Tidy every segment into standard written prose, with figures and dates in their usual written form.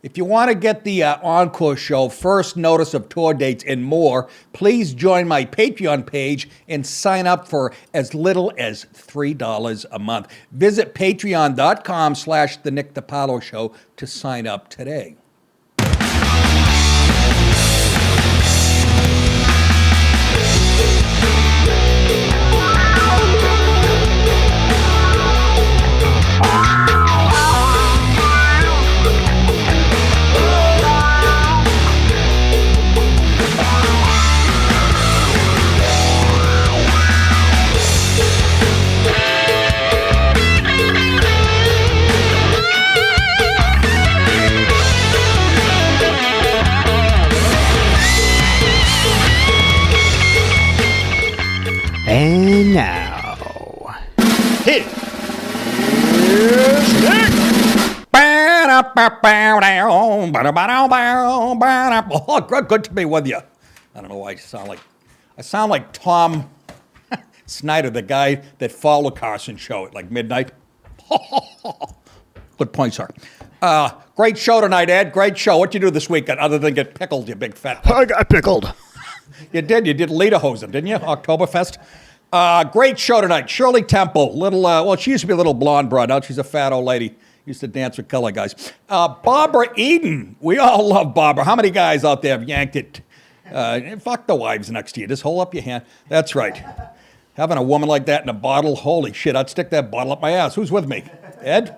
If you want to get the encore show, first notice of tour dates, and more, please join my Patreon page and sign up for as little as $3 a month. Visit patreon.com/The Nick DiPaolo Show to sign up today. And now, here's Nick. Oh, good to be with you. I don't know why I sound like Tom Snyder, the guy that followed Carson show at like midnight. Good point, sir. Great show tonight, Ed. Great show. What'd you do this weekend other than get pickled, you big fat? I got pickled. You did Lederhosen, didn't you? Oktoberfest. Great show tonight. Shirley Temple, she used to be a little blonde broad. Now she's a fat old lady. Used to dance with color guys. Barbara Eden. We all love Barbara. How many guys out there have yanked it? Fuck the wives next to you. Just hold up your hand. That's right. Having a woman like that in a bottle, holy shit, I'd stick that bottle up my ass. Who's with me? Ed?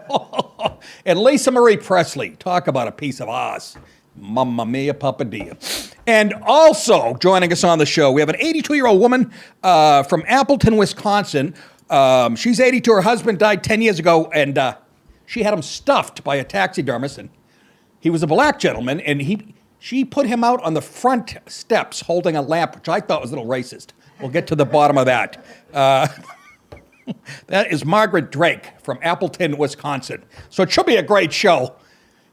And Lisa Marie Presley. Talk about a piece of ass. Mamma mia, papadilla. And also joining us on the show, we have an 82-year-old woman from Appleton, Wisconsin. She's 82. Her husband died 10 years ago, and she had him stuffed by a taxidermist. And he was a black gentleman, and she put him out on the front steps holding a lamp, which I thought was a little racist. We'll get to the bottom of that. That is Margaret Drake from Appleton, Wisconsin. So it should be a great show.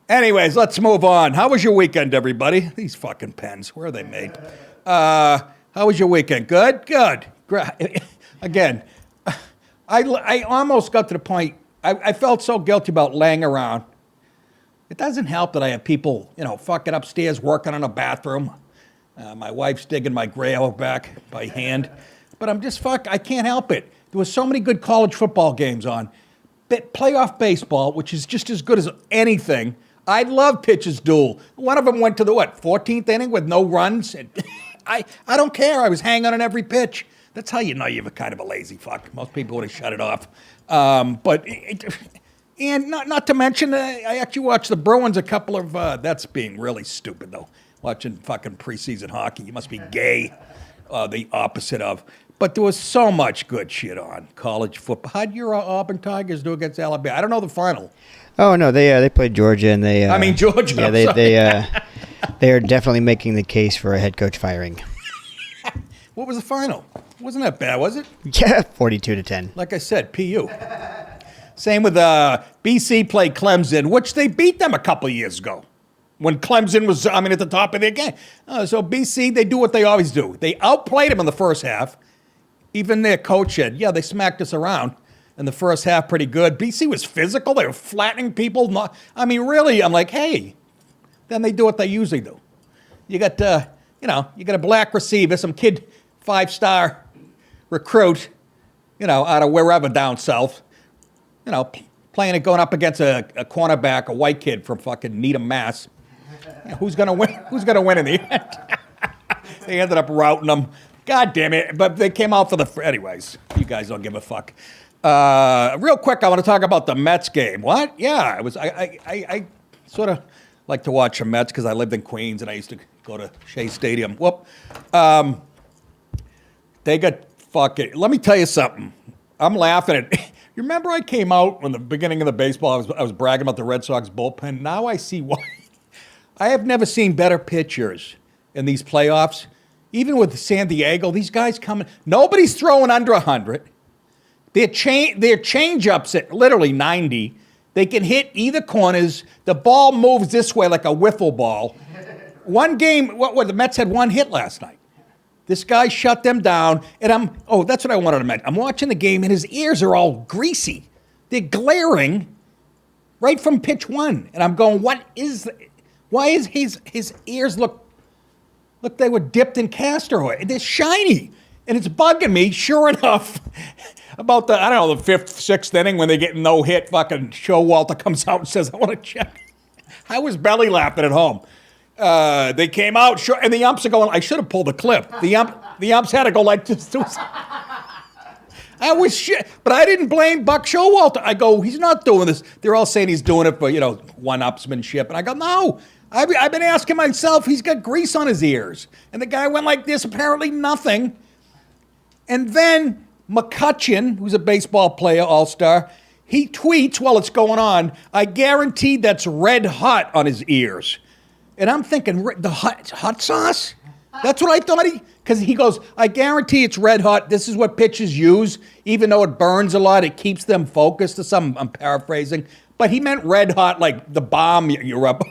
Anyways, let's move on. How was your weekend, everybody? These fucking pens, where are they made? How was your weekend? Good? Good. Again, I almost got to the point, I felt so guilty about laying around. It doesn't help that I have people, fucking upstairs working on a bathroom. My wife's digging my gravel back by hand. But I can't help it. There were so many good college football games on. Playoff baseball, which is just as good as anything. I love pitcher's duel. One of them went to the 14th inning with no runs. I don't care. I was hanging on every pitch. That's how you know you're kind of a lazy fuck. Most people would have shut it off. And not to mention, I actually watched the Bruins a couple of. That's being really stupid though. Watching fucking preseason hockey. You must be gay. The opposite of. But there was so much good shit on college football. How'd your Auburn Tigers do against Alabama? I don't know the final. Oh no, they played Georgia and they. Georgia. Yeah, they are definitely making the case for a head coach firing. What was the final? Wasn't that bad, was it? Yeah, 42-10. Like I said, PU. Same with BC played Clemson, which they beat them a couple years ago when Clemson was, at the top of their game. So BC, they do what they always do. They outplayed them in the first half. Even their coach said, they smacked us around in the first half pretty good. BC was physical. They were flattening people. Really, I'm like, hey. Then they do what they usually do. You got, you got a black receiver, some kid 5-star recruit, out of wherever down south, playing it going up against a cornerback, a white kid from fucking Needham, Mass. Who's gonna win? Who's gonna win in the end? They ended up routing them. God damn it! But they came out for anyways. You guys don't give a fuck. Real quick, I want to talk about the Mets game. What? Yeah, it was. I sort of like to watch the Mets because I lived in Queens and I used to go to Shea Stadium. Whoop. They got fucking. Let me tell you something. I'm laughing at. You remember I came out in the beginning of the baseball. I was bragging about the Red Sox bullpen. Now I see why. I have never seen better pitchers in these playoffs. Even with San Diego, these guys coming. Nobody's throwing under 100. Their change-ups at literally 90. They can hit either corners. The ball moves this way like a wiffle ball. One game, the Mets had one hit last night. This guy shut them down, and that's what I wanted to mention. I'm watching the game, and his ears are all greasy. They're glaring right from pitch one. And I'm going, what is Why is his ears look they were dipped in castor oil? They're shiny. And it's bugging me, sure enough, about the, I don't know, the 5th, 6th inning when they get no hit, fucking Showalter comes out and says, I want to check. I was belly laughing at home. They came out, and the umps are going, I should have pulled the clip. The umps had to go like this. I was shit, but I didn't blame Buck Showalter. I go, he's not doing this. They're all saying he's doing it for, one-upsmanship. And I go, no. I've been asking myself, he's got grease on his ears. And the guy went like this, apparently nothing. And then McCutcheon, who's a baseball player, all-star, he tweets while it's going on, I guarantee that's red hot on his ears. And I'm thinking, the hot sauce? That's what I thought because he goes, I guarantee it's red hot. This is what pitchers use. Even though it burns a lot, it keeps them focused or something. I'm paraphrasing. But he meant red hot like the bomb you're up.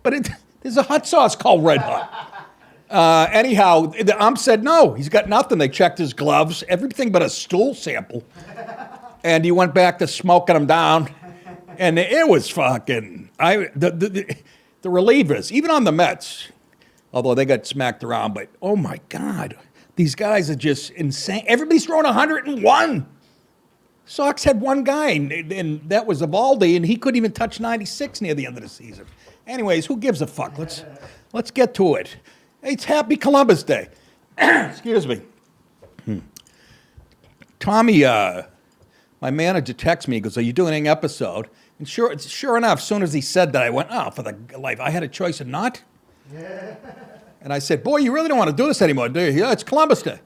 But there's a hot sauce called red hot. Anyhow, the ump said no. He's got nothing. They checked his gloves, everything but a stool sample. And he went back to smoking them down. And it was fucking, the relievers, even on the Mets, although they got smacked around, but oh my God, these guys are just insane. Everybody's throwing 101. Sox had one guy, and that was Evaldi, and he couldn't even touch 96 near the end of the season. Anyways, who gives a fuck? Let's get to it. It's Happy Columbus Day. Excuse me. Tommy, my manager texts me. He goes, are you doing an episode? And sure enough, as soon as he said that, I went, oh, for the life. I had a choice of not. And I said, boy, you really don't want to do this anymore, do you? Yeah, it's Columbus Day.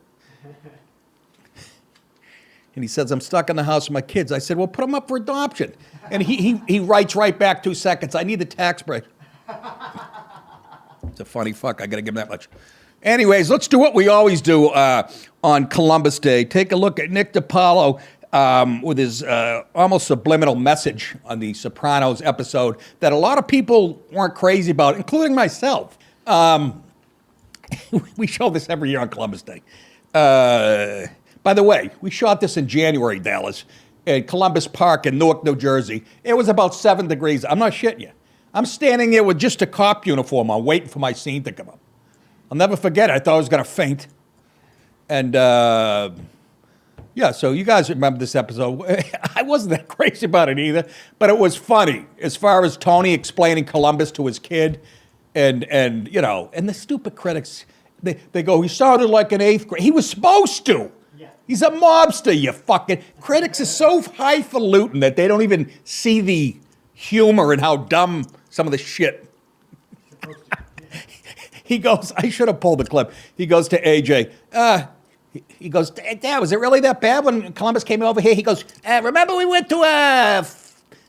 And he says, I'm stuck in the house with my kids. I said, well, put them up for adoption. And he writes right back 2 seconds, I need the tax break. It's a funny fuck. I got to give him that much. Anyways, let's do what we always do on Columbus Day. Take a look at Nick DiPaolo with his almost subliminal message on the Sopranos episode that a lot of people weren't crazy about, including myself. We show this every year on Columbus Day. By the way, we shot this in January, Dallas, at Columbus Park in Newark, New Jersey. It was about 7 degrees. I'm not shitting you. I'm standing there with just a cop uniform on, waiting for my scene to come up. I'll never forget it. I thought I was going to faint. And, yeah, so you guys remember this episode. I wasn't that crazy about it either, but it was funny as far as Tony explaining Columbus to his kid. And the stupid critics, they go, he sounded like an 8th grade. He was supposed to. Yeah. He's a mobster, you fucking. Critics are so highfalutin that they don't even see the humor and how dumb some of the shit. He goes, I should have pulled the clip. He goes to AJ, he goes, Dad, was it really that bad when Columbus came over here? He goes, remember we went to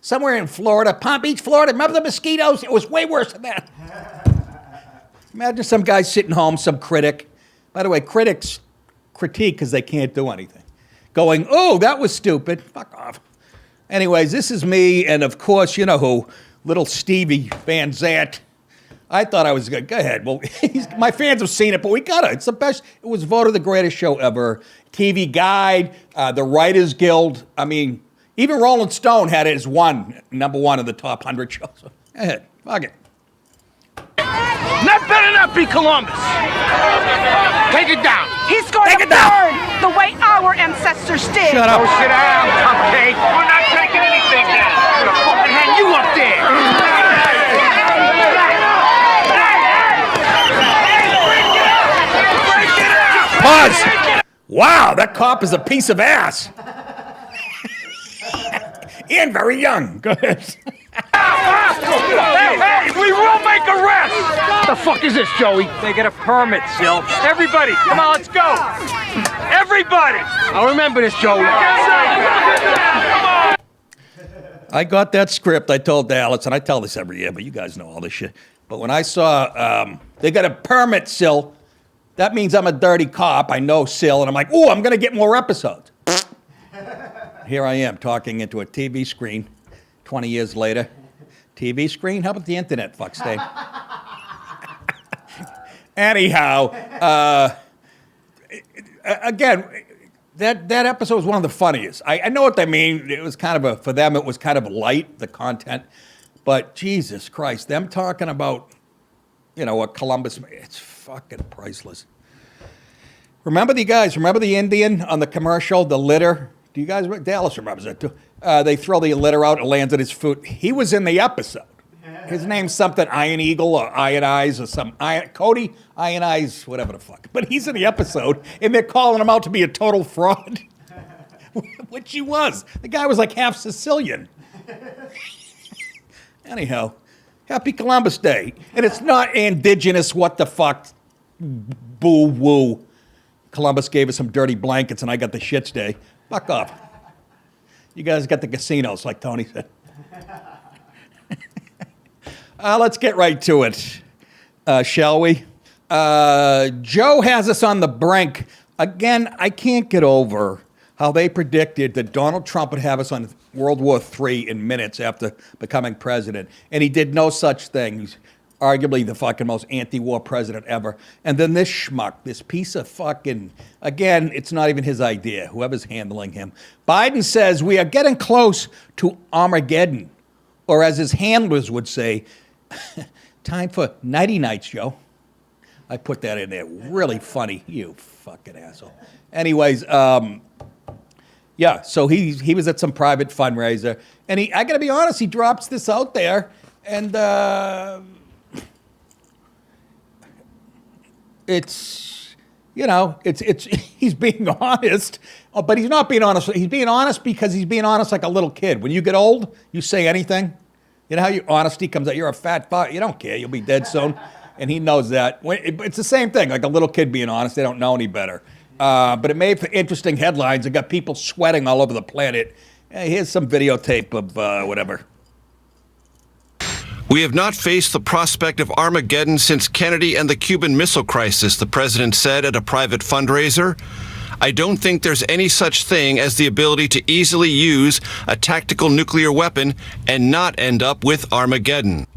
somewhere in Florida, Palm Beach, Florida. Remember the mosquitoes? It was way worse than that. Imagine some guy sitting home, some critic. By the way, critics critique because they can't do anything. Going, oh, that was stupid. Fuck off. Anyways, this is me, and of course, you know who, little Stevie Van Zandt. I thought I was good. Go ahead. Well, my fans have seen it, but we got it. It's the best. It was voted the greatest show ever. TV Guide, the Writers Guild. I mean, even Rolling Stone had it as number one in the top 100 shows. Go ahead. Fuck it. That better not be Columbus. Take it down. He scored a third, the way our ancestors did. Shut up. Oh, sit down, cupcake. We're not taking anything down. I'm gonna fucking hang you up there. Pause. Wow, that cop is a piece of ass. And very young. Go ahead. Hey, we will make arrests. The fuck is this, Joey? They get a permit, Sil. Everybody, come on, let's go. Everybody. I'll remember this, Joey. I got that script. I told Dallas, and I tell this every year, but you guys know all this shit. But when I saw they got a permit, Sil, that means I'm a dirty cop. I know Sil, and I'm like, ooh, I'm going to get more episodes. Here I am talking into a TV screen 20 years later. TV screen? How about the internet, fuckstain? Anyhow, again, that episode was one of the funniest. I know what they mean. It was kind of for them, it was kind of light, the content. But Jesus Christ, them talking about, what Columbus, it's fucking priceless. Remember the Indian on the commercial, the litter? Do you guys, Dallas remembers it too. They throw the litter out, it lands at his foot. He was in the episode. His name's something Iron Eagle or Iron Eyes or some Cody Iron Eyes, whatever the fuck. But he's in the episode, and they're calling him out to be a total fraud, which he was. The guy was like half Sicilian. Anyhow, happy Columbus Day. And it's not indigenous, what the fuck, boo-woo. Columbus gave us some dirty blankets, and I got the shits day. Fuck off. You guys got the casinos, like Tony said. Let's get right to it, shall we? Joe has us on the brink. Again, I can't get over how they predicted that Donald Trump would have us on World War III in minutes after becoming president. And he did no such thing. He's arguably the fucking most anti-war president ever. And then this schmuck, this piece of fucking, again, it's not even his idea, whoever's handling him. Biden says we are getting close to Armageddon. Or as his handlers would say, time for nighty nights, Joe. I put that in there. Really funny. You fucking asshole. Anyways, yeah, so he was at some private fundraiser. And I got to be honest, he drops this out there. And it's he's being honest. But he's not being honest. He's being honest because he's being honest like a little kid. When you get old, you say anything. You know how your honesty comes out? You're a fat fuck. You don't care. You'll be dead soon. And he knows that. It's the same thing, like a little kid being honest. They don't know any better. But it made for interesting headlines. It got people sweating all over the planet. Here's some videotape of whatever. We have not faced the prospect of Armageddon since Kennedy and the Cuban Missile Crisis, the president said at a private fundraiser. I don't think there's any such thing as the ability to easily use a tactical nuclear weapon and not end up with Armageddon.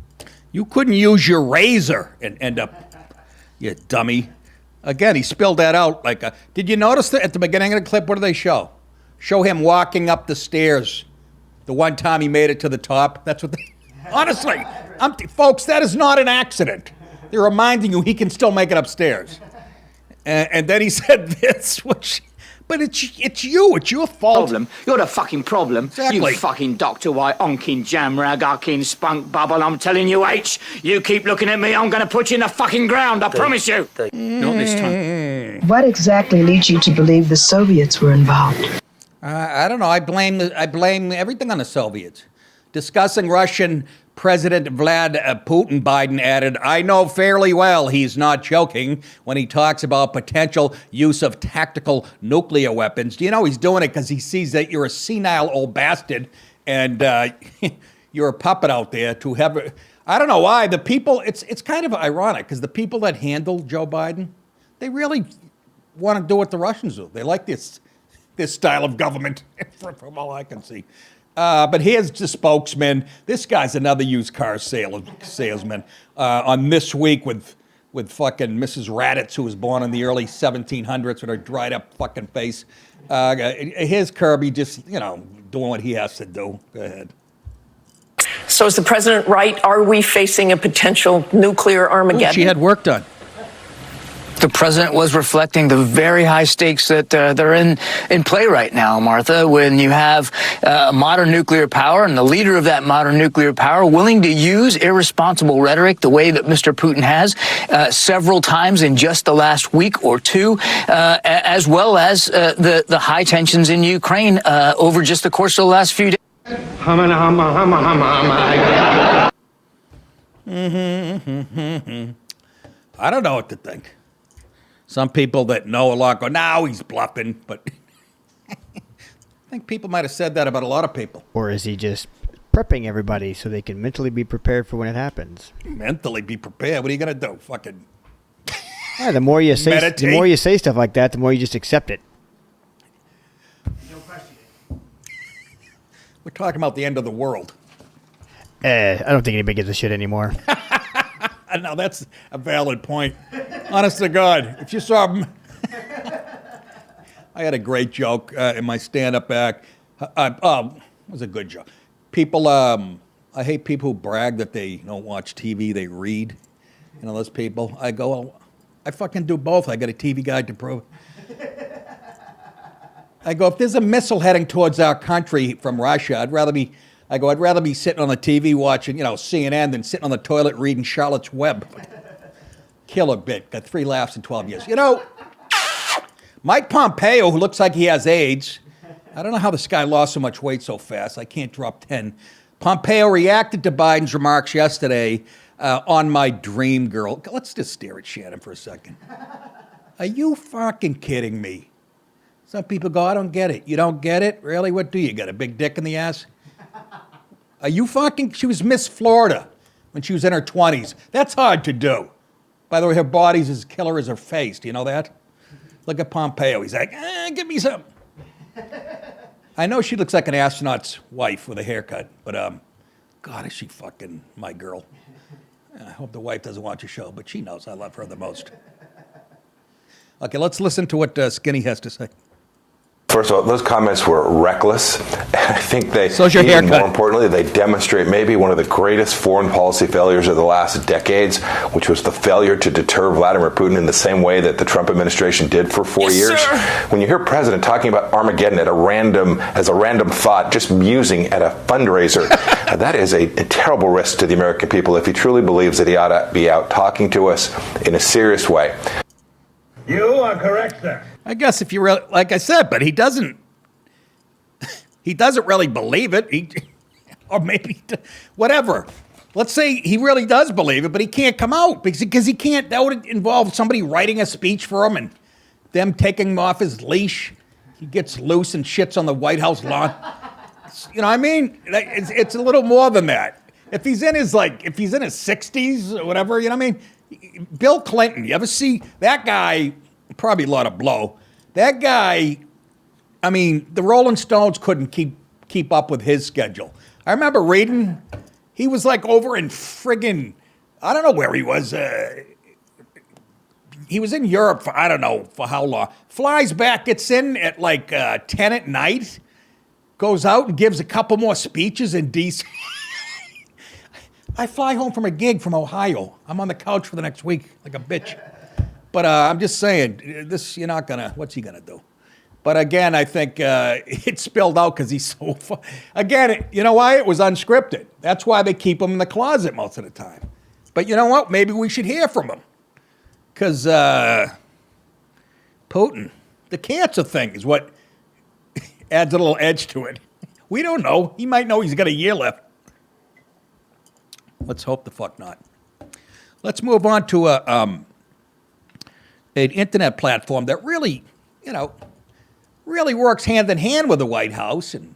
You couldn't use your razor and end up, you dummy. Again, he spilled that out like a... Did you notice that at the beginning of the clip, what do they show? Show him walking up the stairs. The one time he made it to the top. That's what they... Honestly, folks, that is not an accident. They're reminding you he can still make it upstairs. And then he said this, but it's you. It's your fault. Problem. You're the fucking problem. Exactly. You fucking Dr. White, onking jamrag, ucking spunk bubble. I'm telling you, H. You keep looking at me, I'm going to put you in the fucking ground. I promise you. Not this time. What exactly leads you to believe the Soviets were involved? I don't know. I blame everything on the Soviets. Discussing Russian President Putin, Biden added, I know fairly well he's not joking when he talks about potential use of tactical nuclear weapons. Do you know he's doing it because he sees that you're a senile old bastard and you're a puppet out there to have... I don't know why. The people, it's kind of ironic because the people that handle Joe Biden, they really want to do what the Russians do. They like this style of government, from all I can see. But here's the spokesman. This guy's another used car salesman on This Week with fucking Mrs. Raditz, who was born in the early 1700s with her dried up fucking face. Here's Kirby just, doing what he has to do. Go ahead. So is the president right? Are we facing a potential nuclear Armageddon? Ooh, she had work done. The president was reflecting the very high stakes that are in play right now, Martha, when you have modern nuclear power and the leader of that modern nuclear power willing to use irresponsible rhetoric the way that Mr. Putin has several times in just the last week or two, as well as the high tensions in Ukraine over just the course of the last few days. I don't know what to think. Some people that know a lot go, now he's bluffing, but I think people might have said that about a lot of people. Or is he just prepping everybody so they can mentally be prepared for when it happens? Mentally be prepared? What are you going to do? Fucking yeah, the more you say, meditate? the more you say stuff like that, the more you just accept it. No question. We're talking about the end of the world. I don't think anybody gives a shit anymore. Now that's a valid point. Honest to God, if you saw him, I had a great joke in my stand-up act. It was a good joke. People, I hate people who brag that they don't watch TV, they read. You know, those people. I go, well, I fucking do both. I got a TV guide to prove it. I go, if there's a missile heading towards our country from Russia, I'd rather be sitting on the TV watching, CNN than sitting on the toilet reading Charlotte's Web. Killer bit. Got 3 laughs in 12 years. Mike Pompeo, who looks like he has AIDS, I don't know how this guy lost so much weight so fast. I can't drop 10. Pompeo reacted to Biden's remarks yesterday on my dream girl. Let's just stare at Shannon for a second. Are you fucking kidding me? Some people go, I don't get it. You don't get it? Really? What do you got, a big dick in the ass? Are you fucking... She was Miss Florida when she was in her 20s. That's hard to do. By the way, her body's as killer as her face. Do you know that? Look at Pompeo. He's like, give me some. I know she looks like an astronaut's wife with a haircut, but God, is she fucking my girl. I hope the wife doesn't watch the show, but she knows I love her the most. Okay, let's listen to what Skinny has to say. First of all, those comments were reckless. I think they, even more importantly, they demonstrate maybe one of the greatest foreign policy failures of the last decades, which was the failure to deter Vladimir Putin in the same way that the Trump administration did for 4 years. Sir. When you hear President talking about Armageddon as a random thought, just musing at a fundraiser, that is a terrible risk to the American people if he truly believes that he ought to be out talking to us in a serious way. You are correct, sir. I guess if you really, like I said, but he doesn't really believe it. Or maybe, whatever. Let's say he really does believe it, but he can't come out because he can't. That would involve somebody writing a speech for him and them taking him off his leash. He gets loose and shits on the White House lawn. You know what I mean? It's a little more than that. If he's in his 60s or whatever, you know what I mean? Bill Clinton, you ever see that guy? Probably a lot of blow. That guy, I mean, the Rolling Stones couldn't keep up with his schedule. I remember reading, he was like over in friggin', I don't know where he was. He was in Europe for, I don't know for how long. Flies back, gets in at like 10 at night, goes out and gives a couple more speeches in D.C. I fly home from a gig from Ohio. I'm on the couch for the next week like a bitch. But I'm just saying, what's he going to do? But again, I think it spilled out because he's so fun. Again, you know why? It was unscripted. That's why they keep him in the closet most of the time. But you know what? Maybe we should hear from him. Because Putin, the cancer thing is what adds a little edge to it. We don't know. He might know he's got a year left. Let's hope the fuck not. Let's move on to an internet platform that really, really works hand in hand with the White House and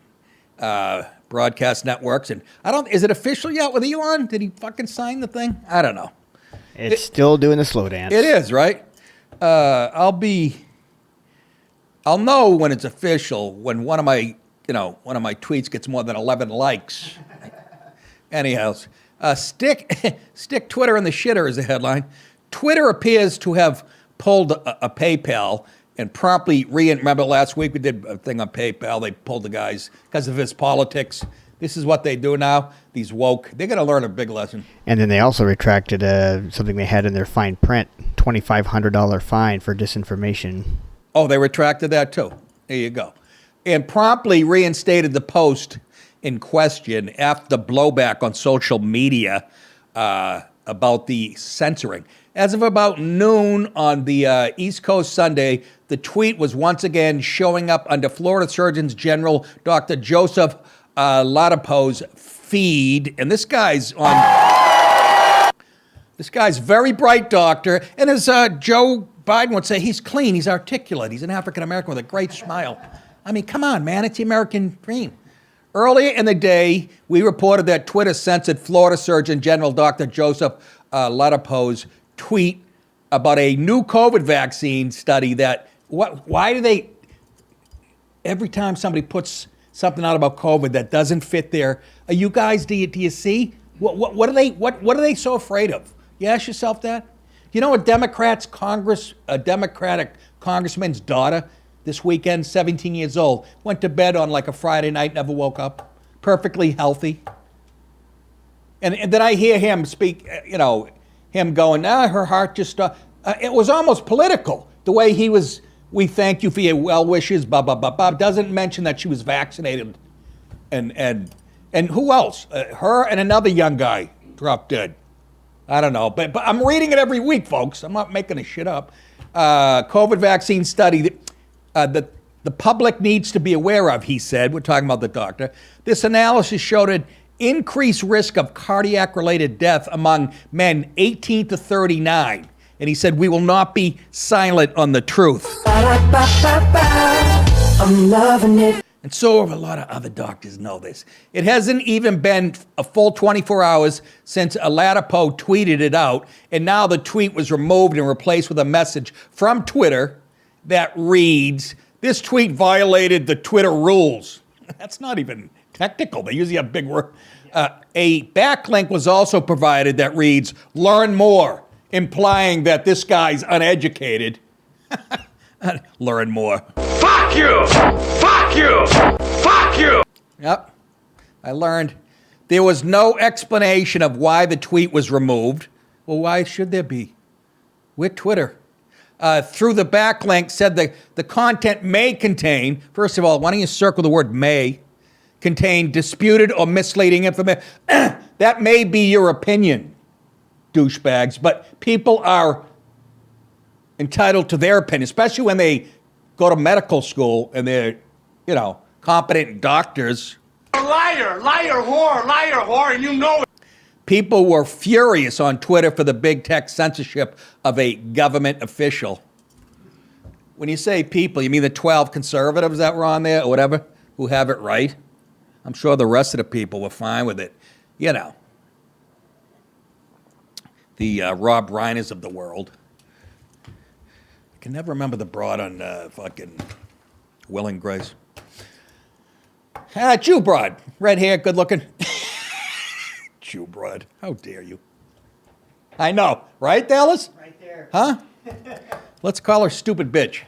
broadcast networks. And Is it official yet with Elon? Did he fucking sign the thing? I don't know. It's still doing the slow dance. It is, right? I'll know when it's official when one of my tweets gets more than 11 likes. Anyhow, stick Twitter in the shitter is the headline. Twitter appears to have pulled a PayPal and promptly remember last week we did a thing on PayPal. They pulled the guys because of his politics. This is what they do now. These woke, they're going to learn a big lesson. And then they also retracted something they had in their fine print, $2,500 fine for disinformation. Oh, they retracted that too. There you go. And promptly reinstated the post in question after the blowback on social media about the censoring. As of about noon on the East Coast Sunday, the tweet was once again showing up under Florida Surgeon General Dr. Joseph Ladapo's feed. And this guy's very bright doctor. And as Joe Biden would say, he's clean, he's articulate, he's an African-American with a great smile. I mean, come on, man, it's the American dream. Earlier in the day, we reported that Twitter censored Florida Surgeon General Dr. Joseph Ladapo's tweet about a new COVID vaccine study why do they, every time somebody puts something out about COVID that doesn't fit there, you guys, do you see? What are they so afraid of? You ask yourself that? You know a Democratic congressman's daughter this weekend, 17 years old, went to bed on like a Friday night, never woke up, perfectly healthy. And then I hear him speak, him going, her heart just stopped. It was almost political, the way he was, we thank you for your well wishes, blah, blah, blah, blah. Doesn't mention that she was vaccinated. And who else? Her and another young guy dropped dead. I don't know, but I'm reading it every week, folks. I'm not making this shit up. COVID vaccine study that the public needs to be aware of, he said. We're talking about the doctor. This analysis showed an increased risk of cardiac-related death among men 18 to 39. And he said, we will not be silent on the truth. I'm loving it. And so have a lot of other doctors know this. It hasn't even been a full 24 hours since Oladipo tweeted it out, and now the tweet was removed and replaced with a message from Twitter that reads, this tweet violated the Twitter rules. That's not even technical. They usually have big words. A backlink was also provided that reads, learn more, implying that this guy's uneducated. Learn more. Fuck you! Fuck you! Fuck you! Yep. I learned. There was no explanation of why the tweet was removed. Well, why should there be? We're Twitter. Through the backlink said the content may contain, first of all, why don't you circle the word may, contain disputed or misleading information. That may be your opinion, douchebags, but people are entitled to their opinion, especially when they go to medical school and they're, competent doctors. Liar, whore, and you know it. People were furious on Twitter for the big tech censorship of a government official. When you say people, you mean the 12 conservatives that were on there or whatever, who have it right? I'm sure the rest of the people were fine with it. The Rob Reiners of the world. I can never remember the broad on fucking Will and Grace. Jew broad. Red hair, good looking. Jew broad. How dare you? I know. Right, Dallas? Right there. Huh? Let's call her stupid bitch.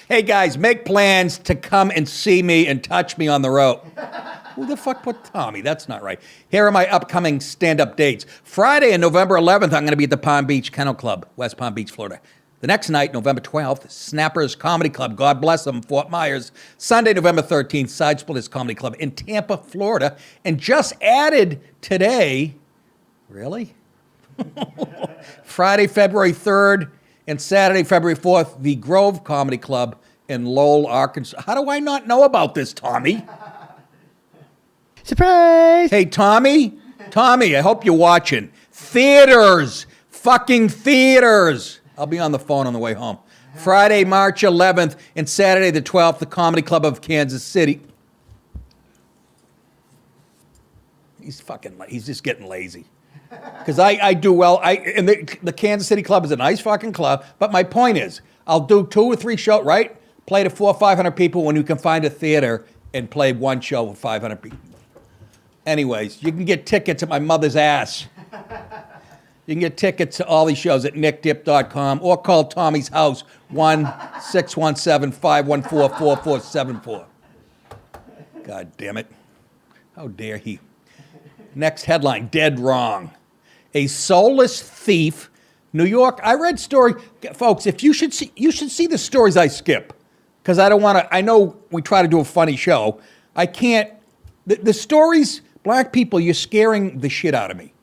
Hey, guys, make plans to come and see me and touch me on the road. Who the fuck put Tommy? That's not right. Here are my upcoming stand-up dates. Friday, on November 11th, I'm going to be at the Palm Beach Kennel Club, West Palm Beach, Florida. The next night, November 12th, Snappers Comedy Club, God bless them, Fort Myers. Sunday, November 13th, Side Splitters Comedy Club in Tampa, Florida. And just added today, really? Friday, February 3rd, and Saturday, February 4th, the Grove Comedy Club in Lowell, Arkansas. How do I not know about this, Tommy? Surprise! Hey, Tommy, I hope you're watching. Theaters, fucking theaters. I'll be on the phone on the way home. Friday, March 11th, and Saturday the 12th, the Comedy Club of Kansas City. He's just getting lazy. Because I do well. And the Kansas City Club is a nice fucking club. But my point is, I'll do 2 or 3 shows, right? Play to 400 or 500 people when you can find a theater and play one show with 500 people. Anyways, you can get tickets at my mother's ass. You can get tickets to all these shows at nickdip.com or call Tommy's house, 1-617-514-4474. God damn it. How dare he? Next headline, dead wrong. A soulless thief, New York. I read story, folks, if you should see the stories I skip. Because I don't want to, I know we try to do a funny show. I can't, the stories, black people, you're scaring the shit out of me.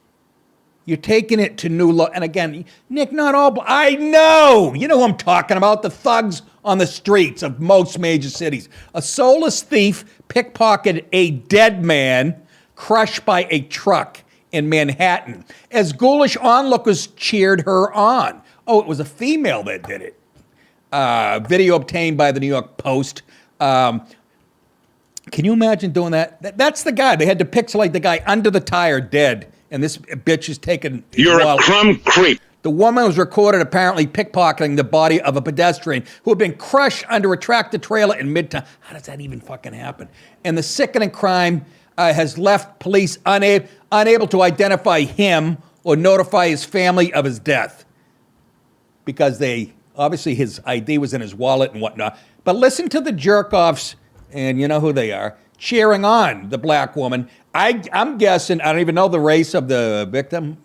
You're taking it to new and again, Nick, not all, I know. You know who I'm talking about, the thugs on the streets of most major cities. A soulless thief pickpocketed a dead man crushed by a truck in Manhattan as ghoulish onlookers cheered her on. Oh, it was a female that did it. Video obtained by the New York Post. Can you imagine doing that? That's the guy. They had to pixelate the guy under the tire dead, and this bitch is taking... You're a crumb creep. The woman was recorded apparently pickpocketing the body of a pedestrian who had been crushed under a tractor trailer in Midtown. How does that even fucking happen? And the sickening crime has left police unable to identify him or notify his family of his death because obviously his ID was in his wallet and whatnot. But listen to the jerk-offs, and you know who they are. cheering on the black woman. I'm guessing, I don't even know the race of the victim.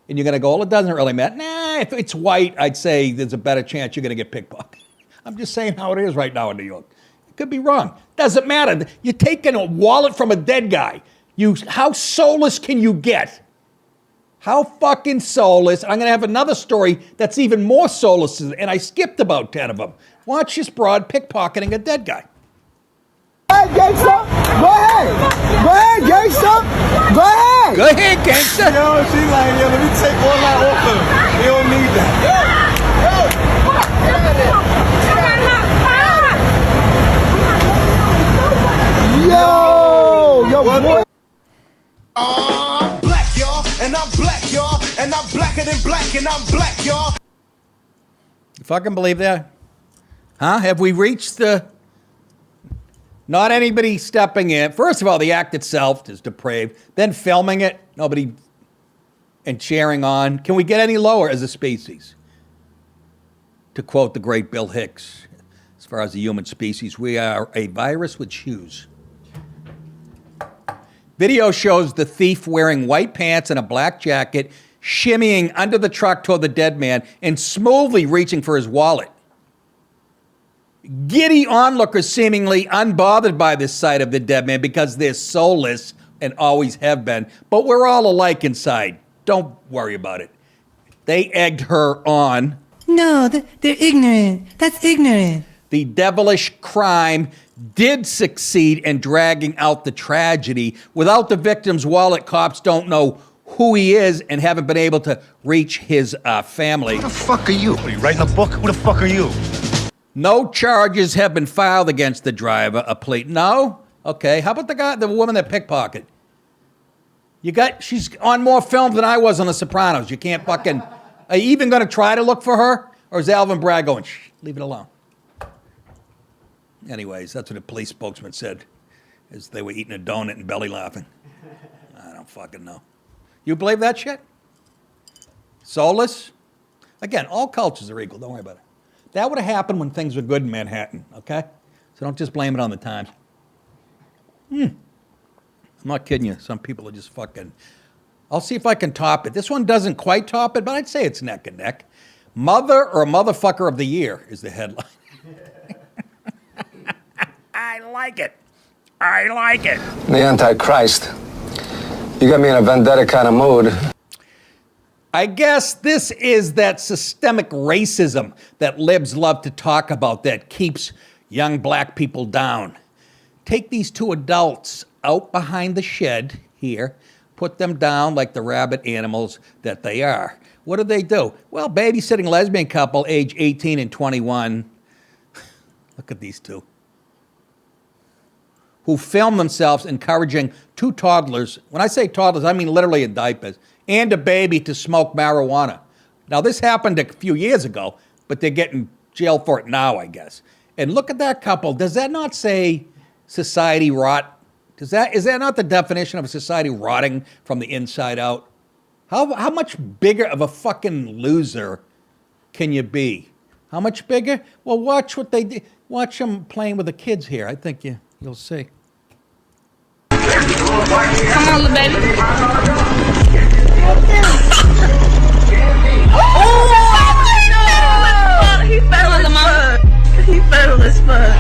And you're going to go, well, it doesn't really matter. Nah, if it's white, I'd say there's a better chance you're going to get pickpocketed. I'm just saying how it is right now in New York. It could be wrong. Doesn't matter. You're taking a wallet from a dead guy. How soulless can you get? How fucking soulless. I'm going to have another story that's even more soulless, and I skipped about 10 of them. Watch this broad pickpocketing a dead guy. Go ahead, gangsta. Go ahead. Go ahead, gangsta. Go ahead. Go ahead, gangsta. Yo, she's like, yo, let me take all that off him. He don't need that. Yo, boy. I'm black, y'all, and I'm black, y'all, and I'm blacker than black, and I'm black, y'all. You fucking believe that? Huh? Have we reached the... Not anybody stepping in. First of all, the act itself is depraved. Then filming it, nobody... And cheering on. Can we get any lower as a species? To quote the great Bill Hicks, as far as the human species, we are a virus with shoes. Video shows the thief wearing white pants and a black jacket, shimmying under the truck toward the dead man and smoothly reaching for his wallet. Giddy onlookers seemingly unbothered by this sight of the dead man because they're soulless and always have been. But we're all alike inside. Don't worry about it. They egged her on. No, they're ignorant. That's ignorant. The devilish crime did succeed in dragging out the tragedy. Without the victim's wallet, cops don't know who he is and haven't been able to reach his family. Who the fuck are you? Are you writing a book? Who the fuck are you? No charges have been filed against the driver. A plea. No? Okay. How about the woman that pickpocketed? She's on more film than I was on The Sopranos. You can't fucking... Are you even going to try to look for her? Or is Alvin Bragg going, shh, leave it alone? Anyways, that's what a police spokesman said as they were eating a donut and belly laughing. I don't fucking know. You believe that shit? Soulless? Again, all cultures are equal. Don't worry about it. That would have happened when things were good in Manhattan, okay? So don't just blame it on the times. I'm not kidding you. Some people are just fucking... I'll see if I can top it. This one doesn't quite top it, but I'd say it's neck and neck. Mother or Motherfucker of the Year is the headline. I like it. I like it. The Antichrist. You got me in a vendetta kind of mood. I guess this is that systemic racism that libs love to talk about that keeps young black people down. Take these two adults out behind the shed here, put them down like the rabid animals that they are. What do? Well, babysitting lesbian couple, age 18 and 21. Look at these two. Who film themselves encouraging two toddlers, when I say toddlers, I mean literally in diapers, and a baby to smoke marijuana. Now, this happened a few years ago, but they're getting jail for it now, I guess. And look at that couple. Does that not say society rot? Is that not the definition of a society rotting from the inside out? How much bigger of a fucking loser can you be? How much bigger? Well, watch what they do. Watch them playing with the kids here. I think you'll see. Come on, little baby. He federal as fuck.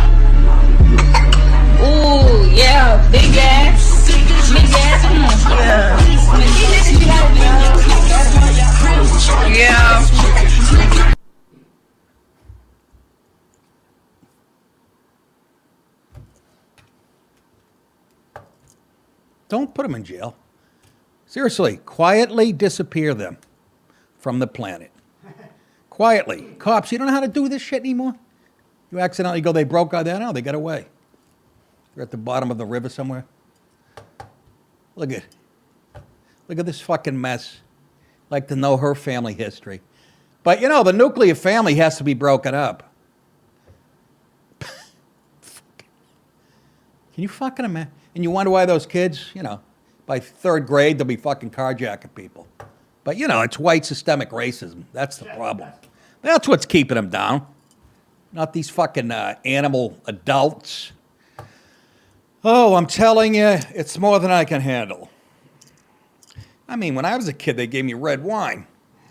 Ooh, yeah, big ass. Big ass. Yeah. Don't put them in jail. Seriously, quietly disappear them from the planet. Quietly. Cops, you don't know how to do this shit anymore? You accidentally go, they broke out there. No, they got away. They're at the bottom of the river somewhere. Look at this fucking mess. Like to know her family history. But, the nuclear family has to be broken up. Can you fucking imagine? And you wonder why those kids, by third grade, they'll be fucking carjacking people. But, it's white systemic racism. That's the problem. That's what's keeping them down. Not these fucking animal adults. Oh, I'm telling you, it's more than I can handle. I mean, when I was a kid, they gave me red wine.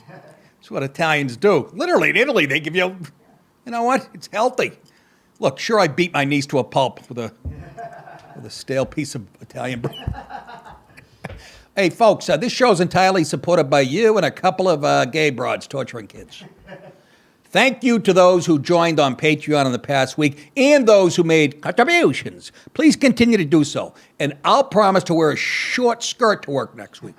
That's what Italians do. Literally, in Italy, they give you, you know what? It's healthy. Look, sure, I beat my niece to a pulp with a stale piece of Italian bread. Hey, folks, this show's entirely supported by you and a couple of gay broads torturing kids. Thank you to those who joined on Patreon in the past week and those who made contributions. Please continue to do so. And I'll promise to wear a short skirt to work next week.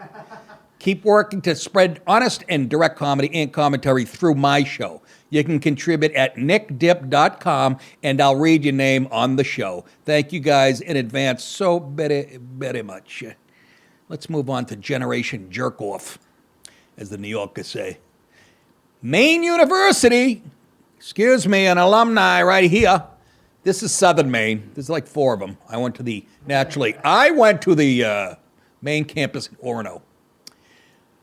Keep working to spread honest and direct comedy and commentary through my show. You can contribute at nickdip.com, and I'll read your name on the show. Thank you guys in advance so very, very much. Let's move on to Generation Jerk-Off, as the New Yorkers say. Maine University, excuse me, an alumni right here. This is Southern Maine. There's like 4 of them. I went to the main campus in Orono.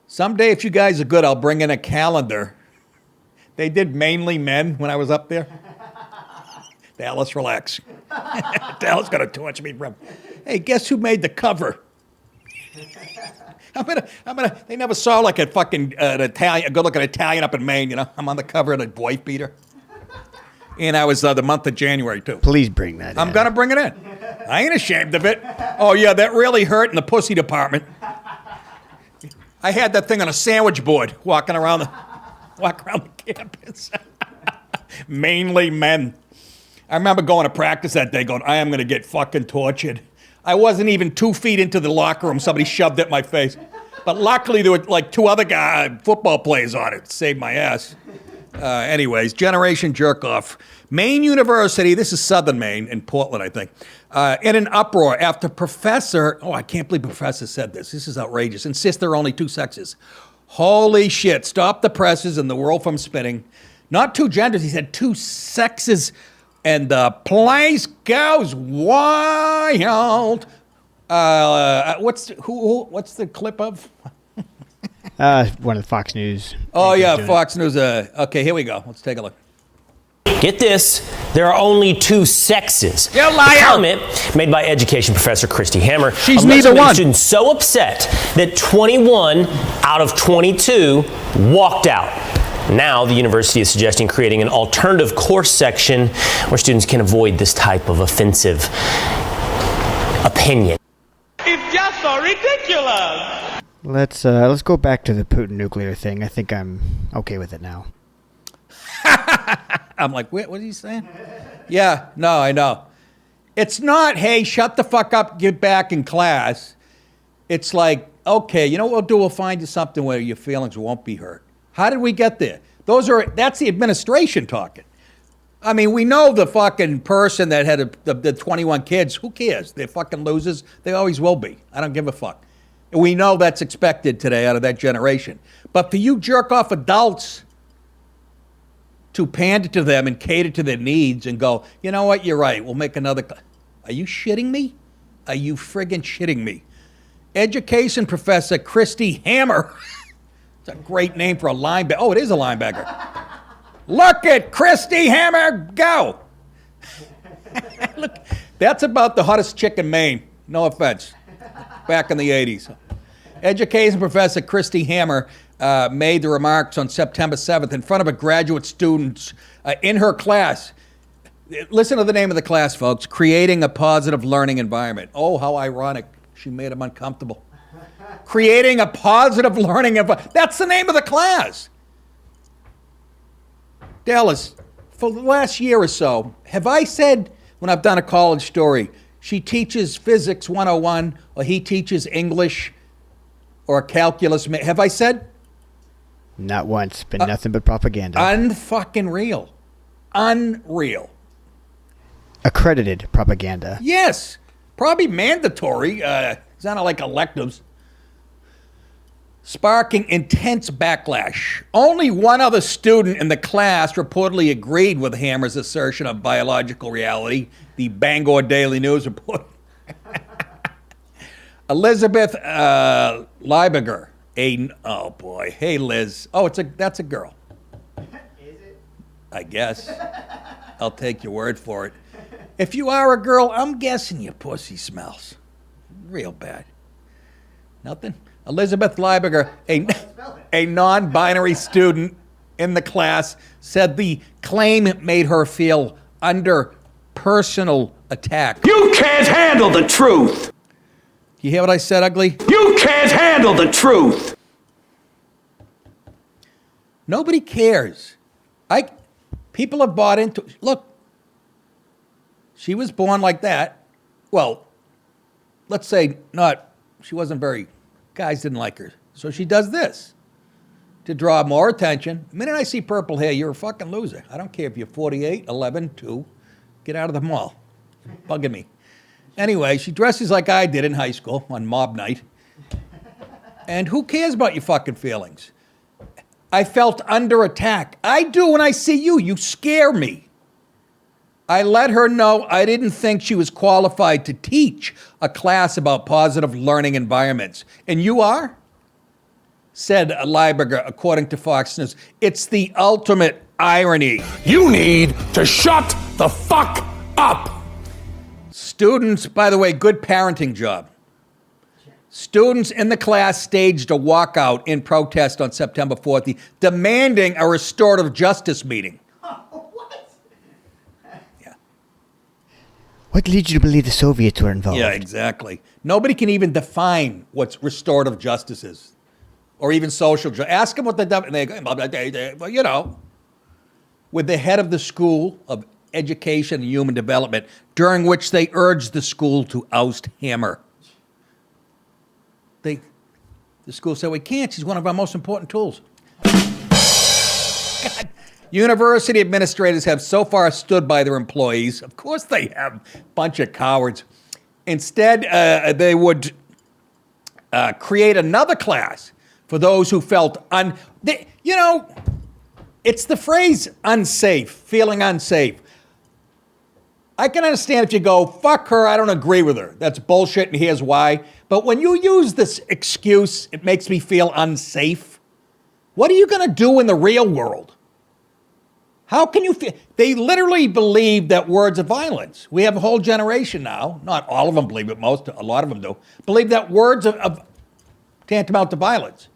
Someday, if you guys are good, I'll bring in a calendar. They did mainly men when I was up there. Dallas, relax. Dallas gonna torture me. Hey, guess who made the cover? They never saw like a fucking a good-looking Italian up in Maine, you know. I'm on the cover of the wife beater. And I was the month of January, too. Please bring that in. I'm going to bring it in. I ain't ashamed of it. Oh, yeah, that really hurt in the pussy department. I had that thing on a sandwich board walking around the campus. Mainly men. I remember going to practice that day going, I am going to get fucking tortured. I wasn't even 2 feet into the locker room. Somebody shoved it in my face. But luckily, there were like 2 other football players on it. Saved my ass. Anyways, Generation Jerk-Off. Maine University, this is Southern Maine, in Portland, I think, in an uproar after Professor, I can't believe Professor said this. This is outrageous. Insists there are only 2 sexes. Holy shit. Stop the presses and the world from spinning. Not 2 genders. He said 2 sexes. And the place goes wild. What's the clip of? One of the Fox News. Oh, yeah, Fox News. Okay, here we go. Let's take a look. Get this, there are only 2 sexes. You liar! A comment made by education professor Christy Hammer. She's neither one. Students so upset that 21 out of 22 walked out. Now, the university is suggesting creating an alternative course section where students can avoid this type of offensive opinion. It's just so ridiculous. Let's go back to the Putin nuclear thing. I think I'm okay with it now. I'm like, what is he saying? Yeah, no, I know. It's not, hey, shut the fuck up, get back in class. It's like, okay, you know what we'll do? We'll find you something where your feelings won't be hurt. How did we get there? That's the administration talking. I mean, we know the fucking person that had the 21 kids. Who cares? They're fucking losers. They always will be. I don't give a fuck. And we know that's expected today out of that generation. But for you jerk-off adults to pander to them and cater to their needs and go, you know what, you're right, we'll make another... Are you shitting me? Are you friggin' shitting me? Education professor Christy Hammer... It's a great name for a linebacker. Oh, it is a linebacker. Look at Christy Hammer go. Look, that's about the hottest chick in Maine. No offense. Back in the 80s. Education professor Christy Hammer made the remarks on September 7th in front of a graduate students in her class. Listen to the name of the class, folks. Creating a Positive Learning Environment. Oh, how ironic. She made them uncomfortable. Creating a positive learning environment. That's the name of the class. Dallas, for the last year or so, have I said when I've done a college story, she teaches physics 101 or he teaches English or calculus? Have I said? Not once. Been nothing but propaganda. Unfucking real. Unreal. Accredited propaganda. Yes. Probably mandatory. It's not like electives. Sparking intense backlash. Only one other student in the class reportedly agreed with Hammer's assertion of biological reality, the Bangor Daily News report. Elizabeth Lieberger. Oh boy. Hey Liz. Oh, that's a girl. Is it? I guess. I'll take your word for it. If you are a girl, I'm guessing your pussy smells real bad. Nothing? Elizabeth Leiberger, a non-binary student in the class, said the claim made her feel under personal attack. You can't handle the truth. You hear what I said, ugly? You can't handle the truth. Nobody cares. People have bought into. Look, she was born like that. Well, let's say not. She wasn't very. Guys didn't like her, so she does this to draw more attention. The minute I see purple hair, you're a fucking loser. I don't care if you're 48, 11, 2. Get out of the mall. Bugging me. Anyway, she dresses like I did in high school on mob night. And who cares about your fucking feelings? I felt under attack. I do when I see you. You scare me. I let her know I didn't think she was qualified to teach a class about positive learning environments. And you are? Said Leiberger, according to Fox News. It's the ultimate irony. You need to shut the fuck up. Students, by the way, good parenting job. Students in the class staged a walkout in protest on September 4th, demanding a restorative justice meeting. What leads you to believe the Soviets were involved? Yeah, exactly. Nobody can even define what restorative justice is, or even social justice. Ask them what the and they go, well, you know, with the head of the School of Education and Human Development, during which they urged the school to oust Hammer. The school said, we can't. She's one of our most important tools. God. University administrators have so far stood by their employees. Of course they have. Bunch of cowards. Instead, they would create another class for those who felt it's the phrase unsafe, feeling unsafe. I can understand if you go, fuck her, I don't agree with her. That's bullshit, and here's why. But when you use this excuse, it makes me feel unsafe. What are you going to do in the real world? How can you feel? They literally believe that words are violence. We have a whole generation now, not all of them believe it, a lot of them do, believe that words are tantamount to violence.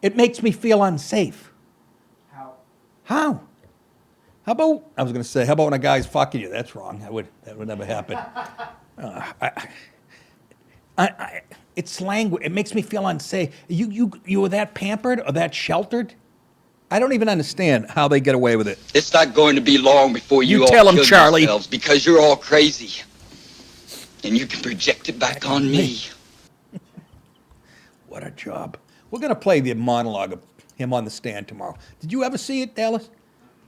It makes me feel unsafe. How? How about, I was going to say, how about when a guy's fucking you? That's wrong. That would never happen. It's language. It makes me feel unsafe. You were that pampered or that sheltered? I don't even understand how they get away with it. It's not going to be long before you all tell 'em, kill Charlie. yourselves because you're all crazy. And you can project it back on me. What a job. We're going to play the monologue of him on the stand tomorrow. Did you ever see it, Dallas?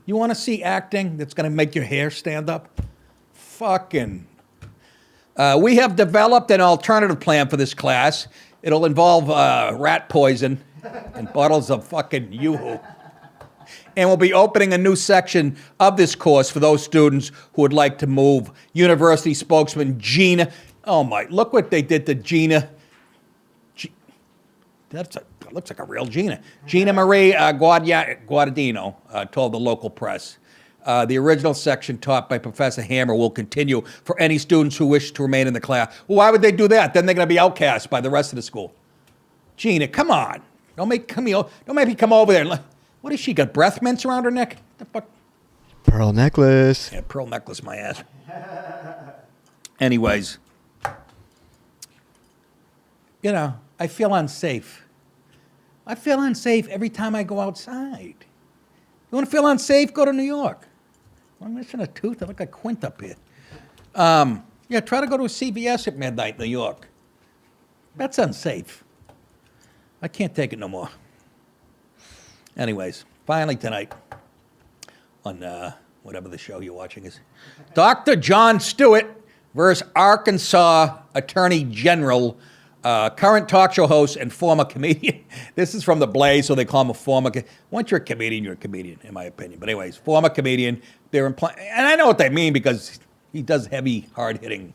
You want to see acting that's going to make your hair stand up? Fucking. We have developed an alternative plan for this class. It'll involve rat poison and bottles of fucking Yoo-hoo. And we'll be opening a new section of this course for those students who would like to move. University spokesman Gina. Oh my, look what they did to Gina. That looks like a real Gina. Gina Marie Guadagnino told the local press. The original section taught by Professor Hammer will continue for any students who wish to remain in the class. Well, why would they do that? Then they're going to be outcast by the rest of the school. Gina, come on. Don't make me come over there. What has she got, breath mints around her neck? The fuck? Pearl necklace. Yeah, pearl necklace, my ass. Anyways, I feel unsafe. I feel unsafe every time I go outside. You want to feel unsafe? Go to New York. I'm missing a tooth. I look like Quint up here. Try to go to a CVS at midnight in New York. That's unsafe. I can't take it no more. Anyways, finally tonight on whatever the show you're watching is, Dr. Jon Stewart versus Arkansas Attorney General, current talk show host and former comedian. This is from The Blaze, so they call him a former. Once you're a comedian, in my opinion. But anyways, former comedian. They're implying, and I know what they mean because he does heavy, hard-hitting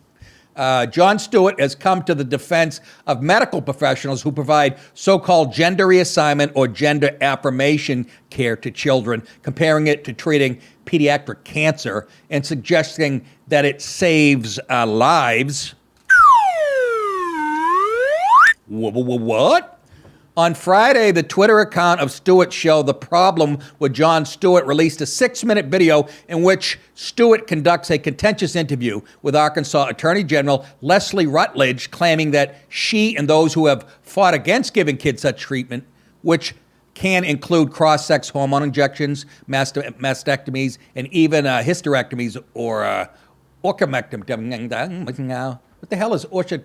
Jon Stewart has come to the defense of medical professionals who provide so-called gender reassignment or gender affirmation care to children, comparing it to treating pediatric cancer and suggesting that it saves lives. What? On Friday, the Twitter account of Stewart's show, The Problem with Jon Stewart, released a 6-minute video in which Stewart conducts a contentious interview with Arkansas Attorney General Leslie Rutledge, claiming that she and those who have fought against giving kids such treatment, which can include cross-sex hormone injections, mastectomies, and even hysterectomies or orchomectomy. What the hell is orchard?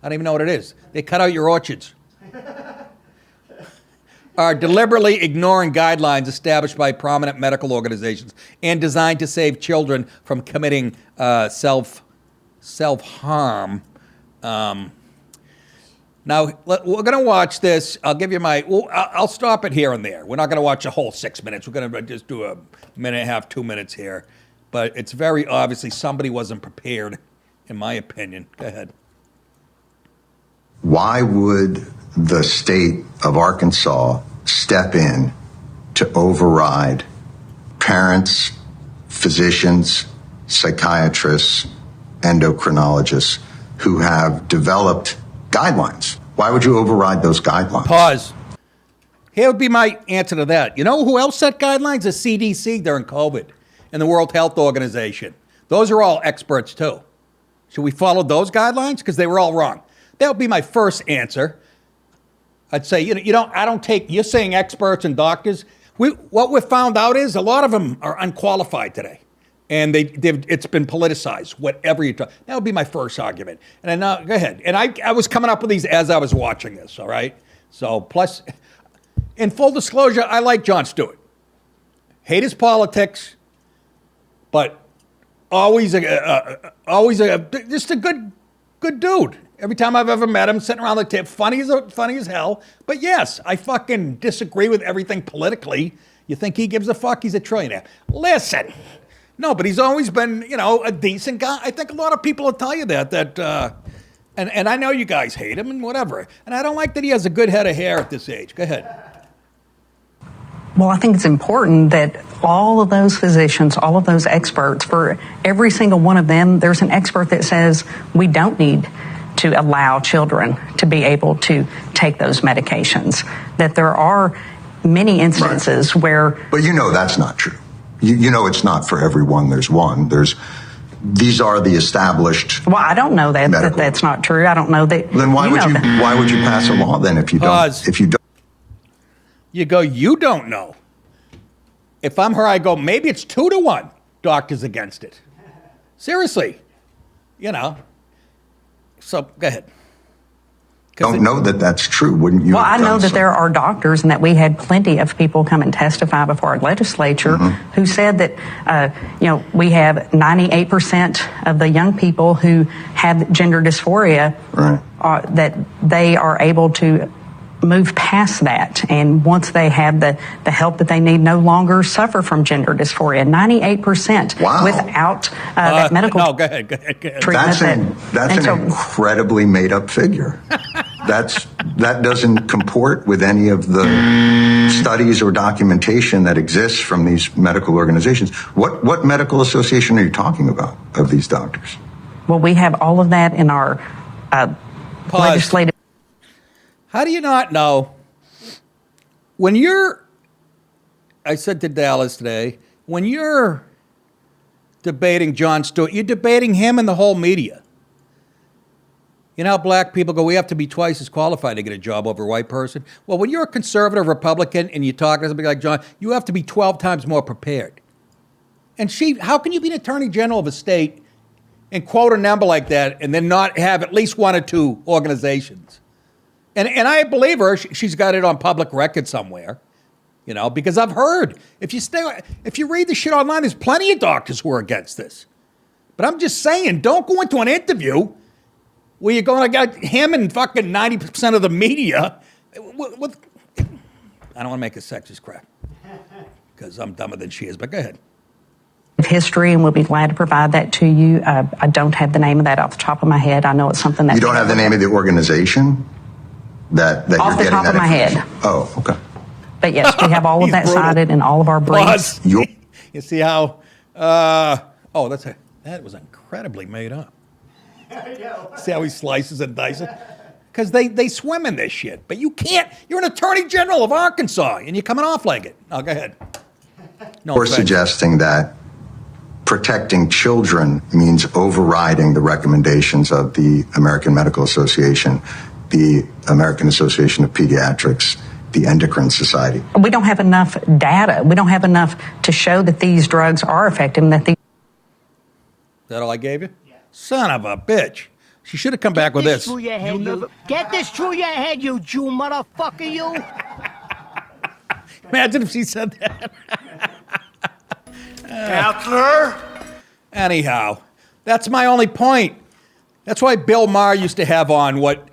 I don't even know what it is. They cut out your orchards. Are deliberately ignoring guidelines established by prominent medical organizations and designed to save children from committing self-harm. Now, we're going to watch this. I'll give you I'll stop it here and there. We're not going to watch a whole 6 minutes. We're going to just do a minute and a half, 2 minutes here. But it's very obviously somebody wasn't prepared, in my opinion. Go ahead. Why would the state of Arkansas step in to override parents, physicians, psychiatrists, endocrinologists who have developed guidelines? Why would you override those guidelines? Pause. Here would be my answer to that. You know who else set guidelines? The CDC during COVID and the World Health Organization. Those are all experts too. Should we follow those guidelines? Because they were all wrong. That would be my first answer. I'd say, you're saying experts and doctors. What we've found out is a lot of them are unqualified today. And it's been politicized, whatever you talk. That would be my first argument. And then, go ahead. And I was coming up with these as I was watching this, all right? So, plus, in full disclosure, I like Jon Stewart. Hate his politics, but always just a good dude. Every time I've ever met him, sitting around the table, funny as hell. But yes, I fucking disagree with everything politically. You think he gives a fuck? He's a trillionaire. Listen, no, but he's always been, a decent guy. I think a lot of people will tell you that, and I know you guys hate him and whatever. And I don't like that he has a good head of hair at this age. Go ahead. Well, I think it's important that all of those physicians, all of those experts, for every single one of them, there's an expert that says we don't need to allow children to be able to take those medications. That there are many instances where... But that's not true. It's not for everyone. There's one. These are the established... Well, I don't know that's not true. I don't know that... Then why would you pass a law then if you don't? If you don't... You go, you don't know. If I'm her, I go, maybe it's 2-1 doctors against it. Seriously. So, go ahead. Don't know that that's true, wouldn't you? Well, I know that there are doctors and that we had plenty of people come and testify before our legislature who said that, we have 98% of the young people who have gender dysphoria, that they are able to move past that, and once they have the help that they need, no longer suffer from gender dysphoria. 98% without that medical no, go ahead. treatment. That's an incredibly made up figure. That doesn't comport with any of the studies or documentation that exists from these medical organizations. What medical association are you talking about of these doctors? Well, we have all of that in our legislative. How do you not know? I said to Dallas today, when you're debating Jon Stewart, you're debating him and the whole media. You know how black people go, we have to be twice as qualified to get a job over a white person? Well, when you're a conservative Republican and you talk to somebody like Jon, you have to be 12 times more prepared. And how can you be an attorney general of a state and quote a number like that and then not have at least one or two organizations? And I believe her. She's got it on public record somewhere, because I've heard. If you read the shit online, there's plenty of doctors who are against this. But I'm just saying, don't go into an interview where you're going to get him and fucking 90% of the media. I don't want to make a sexist crack because I'm dumber than she is, but go ahead. history, and we'll be glad to provide that to you. I don't have the name of that off the top of my head. I know it's something that you don't have the name of the organization that off you're the getting top that of my head. Oh, okay. But yes, we have all of that cited in all of our briefs. You see how? That was incredibly made up. See how he slices and dices? Because they swim in this shit. But you can't. You're an attorney general of Arkansas, and you're coming off like it. Oh, go ahead. No We're offense. suggesting that protecting children means overriding the recommendations of the American Medical Association, the American Association of Pediatrics, the Endocrine Society. We don't have enough data. We don't have enough to show that these drugs are effective and that these. Is that all I gave you? Yeah. Son of a bitch. She should have come back with this. Get this through your head, you Jew motherfucker, you. Imagine if she said that. Counselor? Anyhow, that's my only point. That's why Bill Maher used to have on what,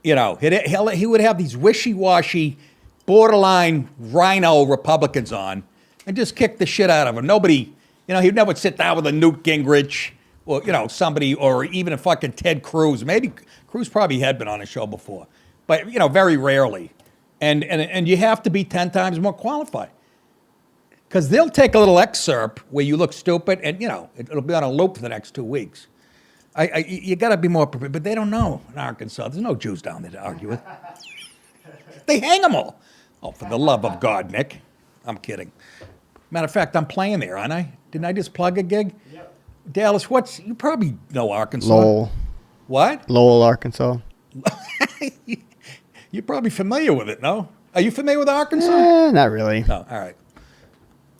he would have these wishy-washy, borderline rhino Republicans on and just kick the shit out of them. Nobody, he'd never sit down with a Newt Gingrich or, somebody, or even a fucking Ted Cruz. Maybe Cruz probably had been on a show before, but, very rarely. And you have to be 10 times more qualified. Because they'll take a little excerpt where you look stupid and, it'll be on a loop for the next 2 weeks. You got to be more prepared. But they don't know in Arkansas. There's no Jews down there to argue with. They hang them all. Oh, for the love of God, Nick. I'm kidding. Matter of fact, I'm playing there, aren't I? Didn't I just plug a gig? Yep. Dallas, you probably know Arkansas. Lowell. What? Lowell, Arkansas. You're probably familiar with it, no? Are you familiar with Arkansas? Not really. No, all right.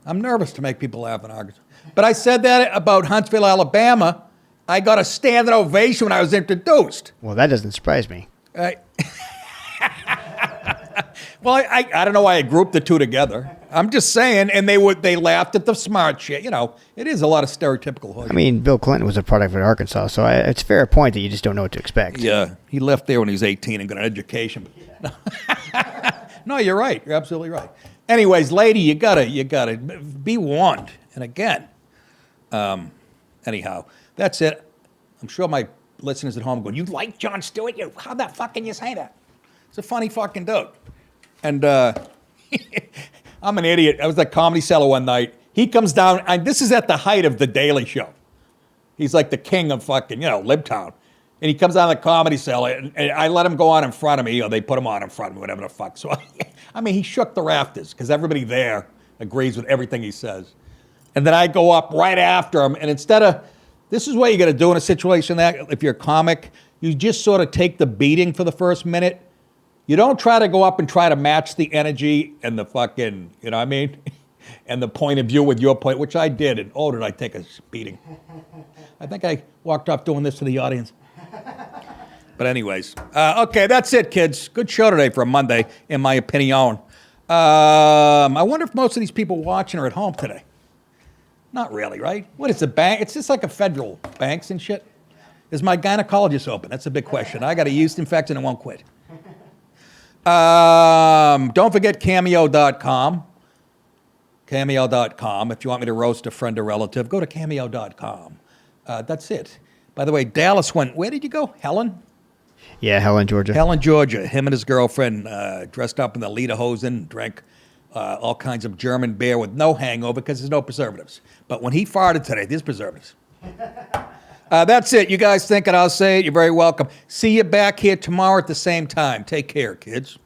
I'm nervous to make people laugh in Arkansas. But I said that about Huntsville, Alabama. I got a standing ovation when I was introduced. Well, that doesn't surprise me. Well, I don't know why I grouped the two together. I'm just saying, and they laughed at the smart shit. It is a lot of stereotypical hood. I mean, Bill Clinton was a product of Arkansas, so it's a fair point that you just don't know what to expect. Yeah, he left there when he was 18 and got an education. No, you're right. You're absolutely right. Anyways, lady, you gotta be warned. And again, anyhow, that's it. I'm sure my listeners at home going, "You like Jon Stewart? How the fuck can you say that?" It's a funny fucking dude. And I'm an idiot. I was at Comedy Cellar one night. He comes down, and this is at the height of The Daily Show. He's like the king of fucking, Libtown. And he comes down to the Comedy Cellar, and I let him go on in front of me, or they put him on in front of me, whatever the fuck. So, he shook the rafters, because everybody there agrees with everything he says. And then I go up right after him, and this is what you got to do in a situation that, if you're a comic, you just sort of take the beating for the first minute. You don't try to go up and try to match the energy and the fucking, and the point of view with your point, which I did, and did I take a beating. I think I walked off doing this to the audience. But anyways, okay, that's it, kids. Good show today for a Monday, in my opinion. I wonder if most of these people watching are at home today. Not really, right? What is the bank? It's just like a federal banks and shit. Is my gynecologist open? That's a big question. I got a yeast infection and won't quit. Don't forget Cameo.com. Cameo.com. If you want me to roast a friend or relative, go to Cameo.com. That's it. By the way, Dallas went, where did you go? Helen? Yeah, Helen, Georgia. Helen, Georgia. Him and his girlfriend dressed up in the lederhosen, drank all kinds of German beer with no hangover because there's no preservatives. But when he farted today, there's preservatives. That's it. You guys think it, I'll say it. You're very welcome. See you back here tomorrow at the same time. Take care, kids.